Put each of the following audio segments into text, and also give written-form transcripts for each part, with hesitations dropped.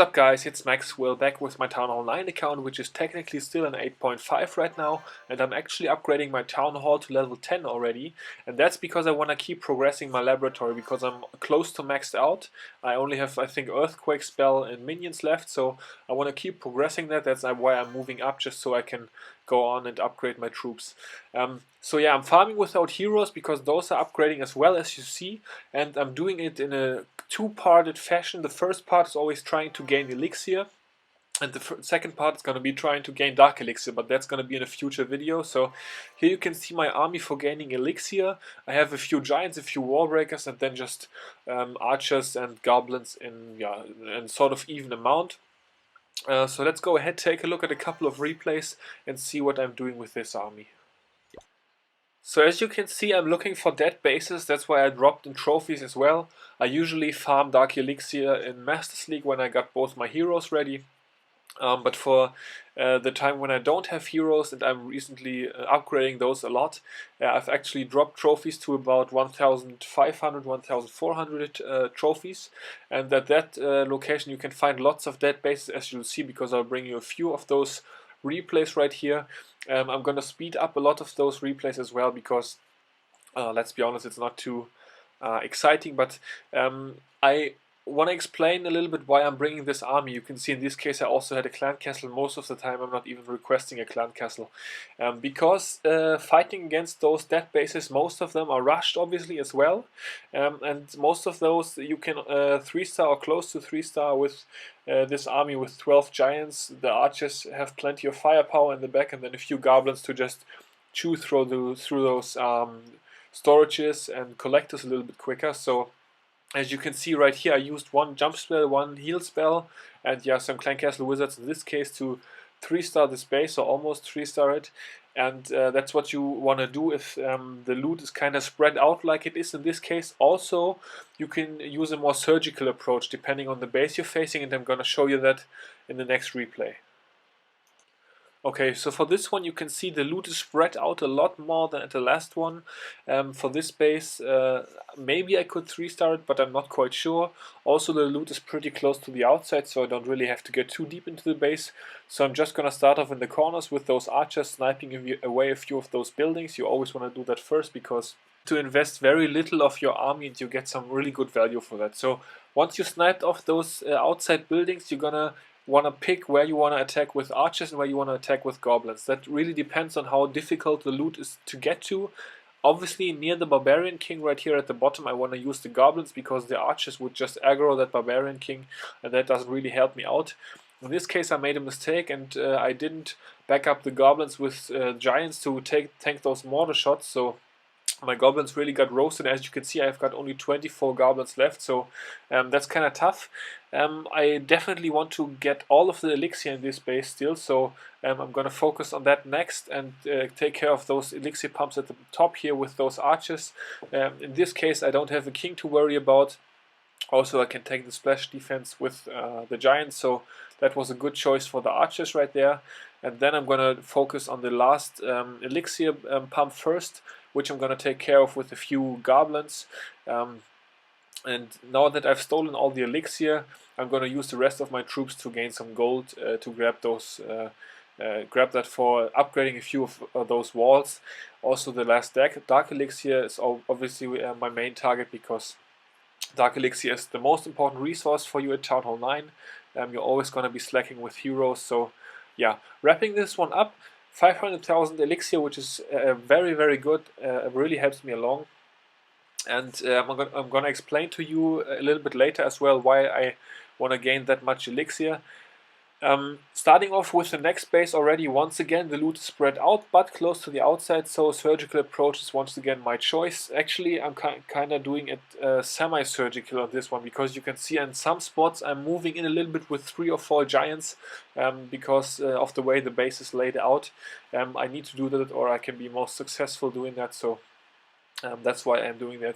up guys, it's Maxwell back with my Townhall 9 account, which is technically still an 8.5 right now, and I'm actually upgrading my Townhall to level 10 already, and that's because I want to keep progressing my laboratory, because I'm close to maxed out. I only have, I think, Earthquake spell and minions left, so I want to keep progressing that. That's why I'm moving up, just so I can go on and upgrade my troops. So yeah, I'm farming without heroes because those are upgrading as well, as you see, and I'm doing it in a two-parted fashion. The first part is always trying to gain Elixir, and the second part is going to be trying to gain Dark Elixir, but that's going to be in a future video. So here you can see my army for gaining Elixir. I have a few giants, a few wall breakers, and then just archers and goblins in sort of even amount. So let's go ahead, take a look at a couple of replays and see what I'm doing with this army. So as you can see, I'm looking for dead bases. That's why I dropped in trophies as well. I usually farm Dark Elixir in Masters League when I got both my heroes ready. But for the time when I don't have heroes and I'm recently upgrading those a lot, I've actually dropped trophies to about 1,500, 1,400 trophies. And at that location you can find lots of dead bases, as you'll see, because I'll bring you a few of those replays right here. I'm going to speed up a lot of those replays as well, because let's be honest, it's not too exciting, but I want to explain a little bit why I'm bringing this army. You can see in this case I also had a clan castle. Most of the time I'm not even requesting a clan castle, because fighting against those dead bases, most of them are rushed obviously as well, and most of those you can 3-star or close to 3-star with this army with 12 giants. The archers have plenty of firepower in the back, and then a few goblins to just chew through those storages and collectors a little bit quicker. So as you can see right here, I used one jump spell, one heal spell, and yeah, some clan castle wizards in this case to 3-star this base, or almost 3-star it. And that's what you want to do if the loot is kind of spread out like it is in this case. Also, you can use a more surgical approach depending on the base you're facing, and I'm going to show you that in the next replay. Okay, so for this one you can see the loot is spread out a lot more than at the last one. For this base, maybe I could 3-star it, but I'm not quite sure. Also, the loot is pretty close to the outside, so I don't really have to get too deep into the base. So I'm just gonna start off in the corners with those archers, sniping away a few of those buildings. You always want to do that first, because to invest very little of your army and you get some really good value for that. So once you sniped off those outside buildings, you're gonna want to pick where you want to attack with archers and where you want to attack with goblins. That really depends on how difficult the loot is to get to. Obviously, near the barbarian king right here at the bottom, I want to use the goblins, because the archers would just aggro that barbarian king, and that doesn't really help me out. In this case I made a mistake, and I didn't back up the goblins with giants to tank those mortar shots, so my goblins really got roasted. As you can see, I've got only 24 goblins left, so that's kind of tough. I definitely want to get all of the elixir in this base still, so I'm going to focus on that next and take care of those elixir pumps at the top here with those archers. In this case I don't have a king to worry about. Also, I can take the splash defense with the giants, so that was a good choice for the archers right there. And then I'm going to focus on the last elixir pump first, which I'm going to take care of with a few goblins. And now that I've stolen all the elixir, I'm going to use the rest of my troops to gain some gold to grab those. Grab that for upgrading a few of those walls. Also, the last Dark Elixir is obviously my main target, because Dark Elixir is the most important resource for you at Townhall 9. You're always going to be slacking with heroes. So yeah, wrapping this one up, 500,000 elixir, which is very, very good. It really helps me along. And I'm going to explain to you a little bit later as well why I want to gain that much elixir. Starting off with the next base already, once again the loot is spread out but close to the outside, so surgical approach is once again my choice. Actually, I'm kind of doing it semi-surgical on this one, because you can see in some spots I'm moving in a little bit with 3 or 4 giants, because of the way the base is laid out. I need to do that, or I can be most successful doing that, so that's why I'm doing that.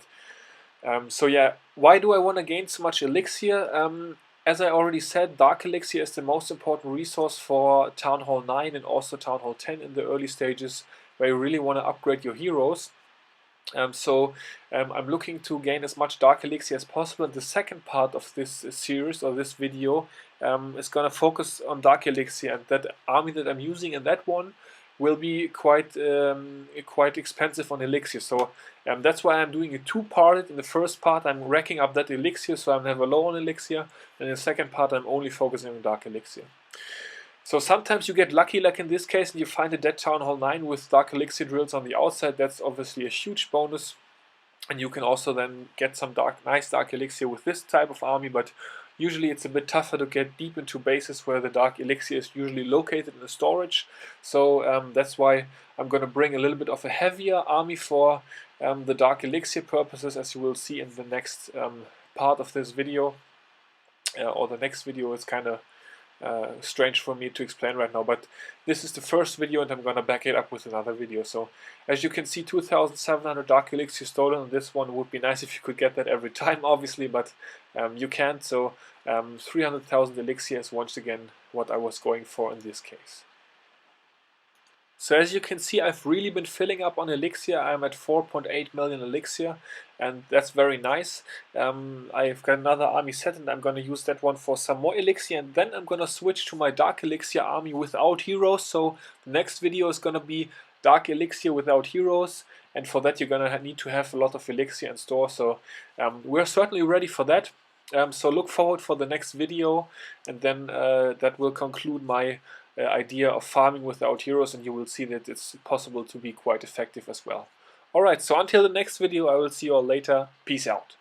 So yeah, why do I want to gain so much elixir? As I already said, Dark Elixir is the most important resource for Townhall 9 and also Townhall 10 in the early stages, where you really want to upgrade your heroes. I'm looking to gain as much Dark Elixir as possible. And the second part of this series or this video is gonna focus on Dark Elixir, and that army that I'm using in that one will be quite expensive on Elixir. So that's why I'm doing a two-parted. In the first part, I'm racking up that Elixir, so I'm never low on Elixir. And in the second part, I'm only focusing on Dark Elixir. So sometimes you get lucky, like in this case, and you find a dead Townhall 9 with Dark Elixir drills on the outside. That's obviously a huge bonus. And you can also then get some nice Dark Elixir with this type of army, but usually it's a bit tougher to get deep into bases where the Dark Elixir is usually located in the storage. So that's why I'm going to bring a little bit of a heavier army for the Dark Elixir purposes, as you will see in the next part of this video. Or the next video is kind of strange for me to explain right now, but this is the first video and I'm gonna back it up with another video. So as you can see, 2,700 Dark Elixir stolen on this one. Would be nice if you could get that every time, obviously, but you can't. So 300,000 Elixir is once again what I was going for in this case. So as you can see, I've really been filling up on Elixir. I'm at 4.8 million Elixir, and that's very nice. I've got another army set, and I'm going to use that one for some more Elixir, and then I'm going to switch to my Dark Elixir army without heroes. So the next video is going to be Dark Elixir without heroes, and for that you're going to need to have a lot of Elixir in store. So we're certainly ready for that. So look forward for the next video, and then that will conclude my idea of farming without heroes, and you will see that it's possible to be quite effective as well. Alright, so until the next video, I will see you all later. Peace out.